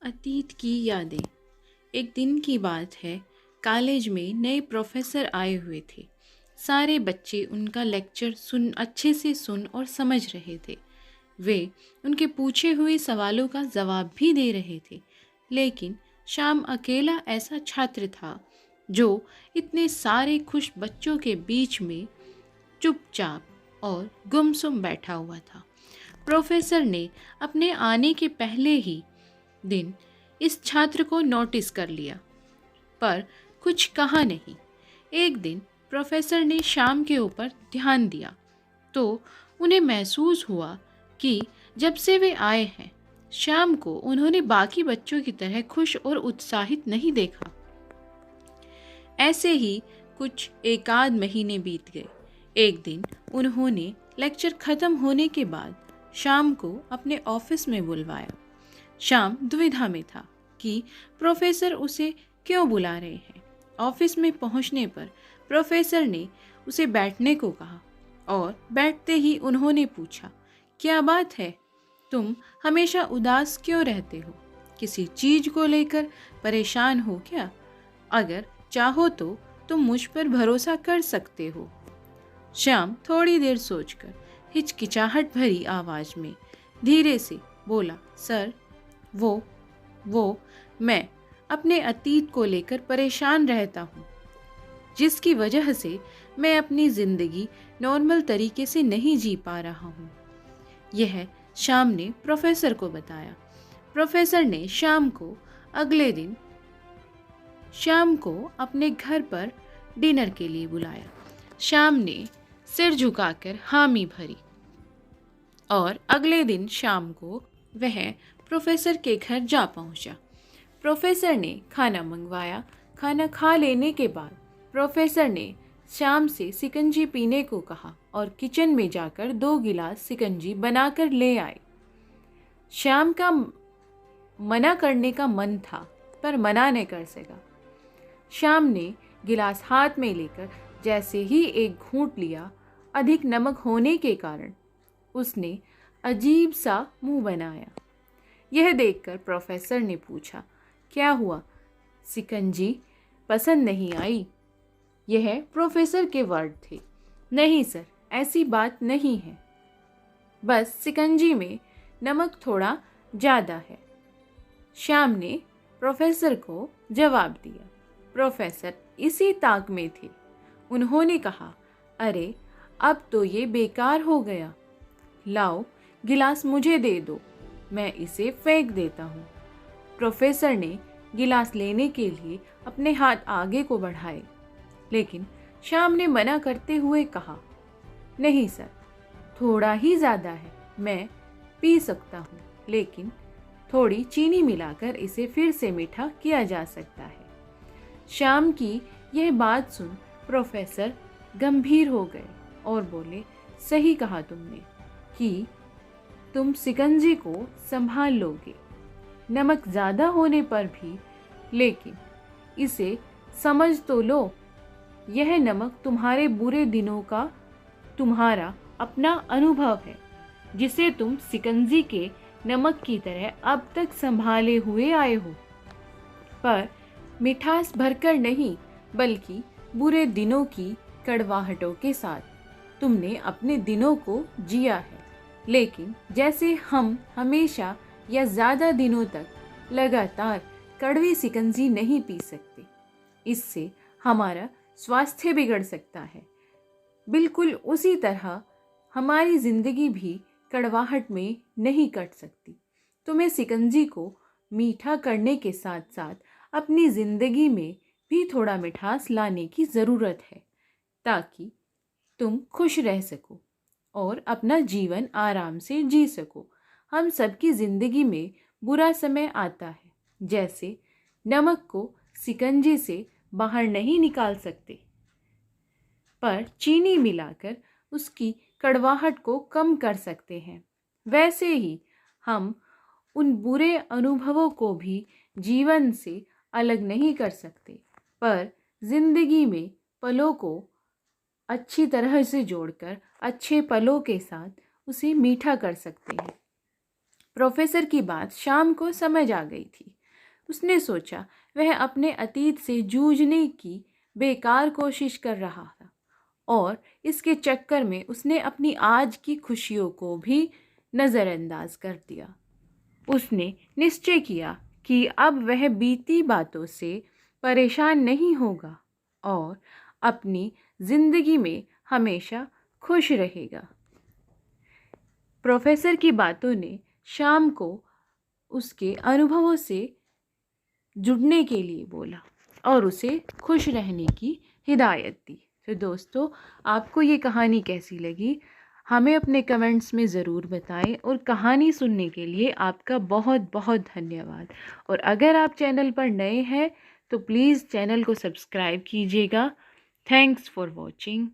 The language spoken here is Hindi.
अतीत की यादें। एक दिन की बात है। कॉलेज में नए प्रोफेसर आए हुए थे। सारे बच्चे उनका लेक्चर अच्छे से सुन और समझ रहे थे। वे उनके पूछे हुए सवालों का जवाब भी दे रहे थे। लेकिन श्याम अकेला ऐसा छात्र था जो इतने सारे खुश बच्चों के बीच में चुपचाप और गुमसुम बैठा हुआ था। प्रोफेसर ने अपने आने के पहले ही दिन इस छात्र को नोटिस कर लिया, पर कुछ कहा नहीं। एक दिन प्रोफेसर ने श्याम के ऊपर ध्यान दिया तो उन्हें महसूस हुआ कि जब से वे आए हैं, श्याम को उन्होंने बाकी बच्चों की तरह खुश और उत्साहित नहीं देखा। ऐसे ही कुछ एकाध महीने बीत गए। एक दिन उन्होंने लेक्चर खत्म होने के बाद श्याम को अपने ऑफिस में बुलवाया। श्याम दुविधा में था कि प्रोफेसर उसे क्यों बुला रहे हैं। ऑफिस में पहुंचने पर प्रोफेसर ने उसे बैठने को कहा और बैठते ही उन्होंने पूछा, क्या बात है, तुम हमेशा उदास क्यों रहते हो? किसी चीज को लेकर परेशान हो क्या? अगर चाहो तो तुम मुझ पर भरोसा कर सकते हो। श्याम थोड़ी देर सोचकर हिचकिचाहट भरी आवाज में धीरे से बोला, सर, वो मैं अपने अतीत को लेकर परेशान रहता हूँ, जिसकी वजह से मैं अपनी जिंदगी नॉर्मल तरीके से नहीं जी पा रहा हूँ। यह श्याम ने प्रोफेसर को बताया। प्रोफेसर ने श्याम को अगले दिन अपने घर पर डिनर के लिए बुलाया। श्याम ने सिर झुकाकर हामी भरी और अगले दिन शाम को वह प्रोफेसर के घर जा पहुंचा। प्रोफेसर ने खाना मंगवाया। खाना खा लेने के बाद प्रोफेसर ने श्याम से सिकंजी पीने को कहा और किचन में जाकर 2 गिलास सिकंजी बनाकर ले आए। श्याम का मना करने का मन था, पर मना नहीं कर सका। श्याम ने गिलास हाथ में लेकर जैसे ही एक घूंट लिया, अधिक नमक होने के कारण उसने अजीब सा मुंह बनाया। यह देखकर प्रोफेसर ने पूछा, क्या हुआ, सिकंजी पसंद नहीं आई? यह प्रोफेसर के वर्ड थे। नहीं सर, ऐसी बात नहीं है, बस सिकंजी में नमक थोड़ा ज़्यादा है, श्याम ने प्रोफेसर को जवाब दिया। प्रोफेसर इसी ताक में थे। उन्होंने कहा, अरे अब तो ये बेकार हो गया, लाओ गिलास मुझे दे दो, मैं इसे फेंक देता हूँ। प्रोफेसर ने गिलास लेने के लिए अपने हाथ आगे को बढ़ाए, लेकिन श्याम ने मना करते हुए कहा, नहीं सर, थोड़ा ही ज़्यादा है, मैं पी सकता हूँ, लेकिन थोड़ी चीनी मिलाकर इसे फिर से मीठा किया जा सकता है। श्याम की यह बात सुन प्रोफेसर गंभीर हो गए और बोले, सही कहा तुमने कि तुम सिकंजी को संभाल लोगे, नमक ज़्यादा होने पर भी, लेकिन इसे समझ तो लो, यह नमक तुम्हारे बुरे दिनों का तुम्हारा अपना अनुभव है, जिसे तुम सिकंजी के नमक की तरह अब तक संभाले हुए आए हो, पर मिठास भरकर नहीं, बल्कि बुरे दिनों की कड़वाहटों के साथ तुमने अपने दिनों को जिया है। लेकिन जैसे हम हमेशा या ज़्यादा दिनों तक लगातार कड़वी सिकंजी नहीं पी सकते, इससे हमारा स्वास्थ्य बिगड़ सकता है। बिल्कुल उसी तरह हमारी ज़िंदगी भी कड़वाहट में नहीं कट सकती। तुम्हें सिकंजी को मीठा करने के साथ साथ अपनी ज़िंदगी में भी थोड़ा मिठास लाने की ज़रूरत है, ताकि तुम खुश रह सको और अपना जीवन आराम से जी सको। हम सबकी ज़िंदगी में बुरा समय आता है, जैसे नमक को सिकंजी से बाहर नहीं निकाल सकते, पर चीनी मिलाकर उसकी कड़वाहट को कम कर सकते हैं। वैसे ही हम उन बुरे अनुभवों को भी जीवन से अलग नहीं कर सकते, पर जिंदगी में पलों को अच्छी तरह से जोड़कर अच्छे पलों के साथ उसे मीठा कर सकते हैं। प्रोफेसर की बात श्याम को समझ आ गई थी। उसने सोचा वह अपने अतीत से जूझने की बेकार कोशिश कर रहा था और इसके चक्कर में उसने अपनी आज की खुशियों को भी नज़रअंदाज कर दिया। उसने निश्चय किया कि अब वह बीती बातों से परेशान नहीं होगा और अपनी जिंदगी में हमेशा खुश रहेगा। प्रोफेसर की बातों ने शाम को उसके अनुभवों से जुड़ने के लिए बोला और उसे खुश रहने की हिदायत दी। तो दोस्तों, आपको ये कहानी कैसी लगी हमें अपने कमेंट्स में ज़रूर बताएं और कहानी सुनने के लिए आपका बहुत बहुत धन्यवाद। और अगर आप चैनल पर नए हैं तो प्लीज़ चैनल को सब्सक्राइब कीजिएगा। Thanks for watching.